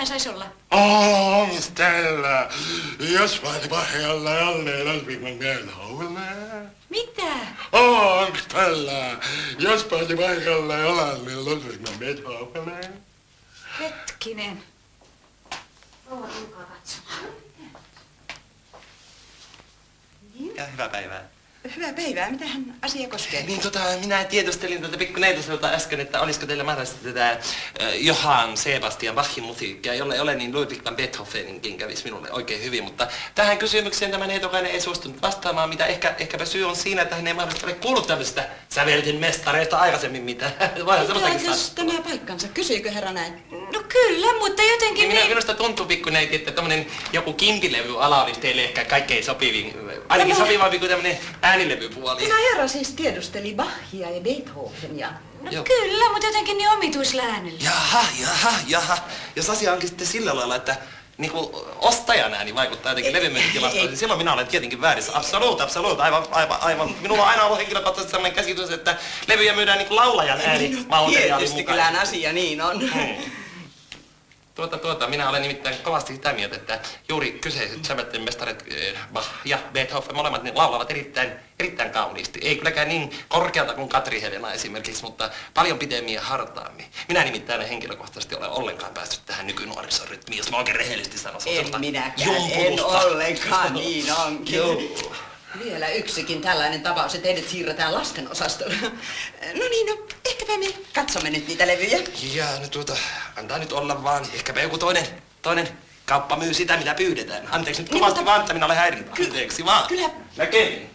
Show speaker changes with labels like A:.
A: Mikähän saisi olla?
B: Onks tällä? Jos vaati Bachilla jälleen Ludwig Beethoven.
A: Mitä?
B: Onks tällä? Jos vaati Bachilla jälleen Ludwig Beethoven.
A: Hetkinen. Rouva, tulkaa katsomaan.
C: Ja hyvää päivää.
D: Hyvää päivää. Mitähän asia koskee?
C: Niin minä tiedustelin tältä pikku neitoselta äsken, että olisiko teillä mahdollisesti tätä Johann Sebastian Bachin musiikkia, jolle ole niin Ludwig van Beethoveninkin kävisi minulle oikein hyvin, mutta tähän kysymykseen tämä neitokainen ei suostunut vastaamaan, mitä ehkäpä syy on siinä, että hän ei mahdollisesti ole kuullut tämmöistä säveltin mestareista aikaisemmin mitään.
D: Pitääkös tämä paikkansa? Kysyykö herra näin?
A: No kyllä, mutta jotenkin
C: niin... Minusta tuntuu pikkuneiti, että tommonen joku kimpilevy-ala olisi teille ehkä kaikkein sopivin, ainakin sopivampi kuin tämmönen äänilevypuoli.
D: Tämä herra siis tiedusteli Bachia ja Beethovenia.
A: No kyllä, mutta jotenkin niin omituisläänellä.
C: Jaha. Jos asia onkin sitten sillä lailla, että niinku ostajan ääni vaikuttaa jotenkin levymyyntilastoihin, niin silloin minä olen tietenkin väärissä. Absoluut, aivan. Minulla on aina ollut henkilökohtaisesti sellainen käsitys, että levyjä myydään niinku laulajan ääni materiaalin
D: mukaan. Kyllä asia niin on.
C: Minä olen nimittäin kovasti sitä mieltä, että juuri kyseiset sävelten mestarit Bach ja Beethoven molemmat niin laulavat erittäin kauniisti. Ei kylläkään niin korkealta kuin Katri Helena esimerkiksi, mutta paljon pidemmin ja hartaammin. Minä nimittäin henkilökohtaisesti ole ollenkaan päässyt tähän nykynuorison rytmiin, jos mä oikein rehellisesti sanoisin.
D: En minäkään, en ollenkaan, niin onkin.
C: Joo.
D: Vielä yksikin tällainen tapaus, että teidät siirretään lastenosastolle. No niin, ehkäpä me katsomme nyt niitä levyjä.
C: Ja antaa nyt olla vaan. Ehkäpä joku toinen kauppa myy sitä, mitä pyydetään. Anteeksi nyt kovasti vaan, että minä olen häirinyt. Anteeksi vaan.
D: Kyllä.
C: Näkemiin.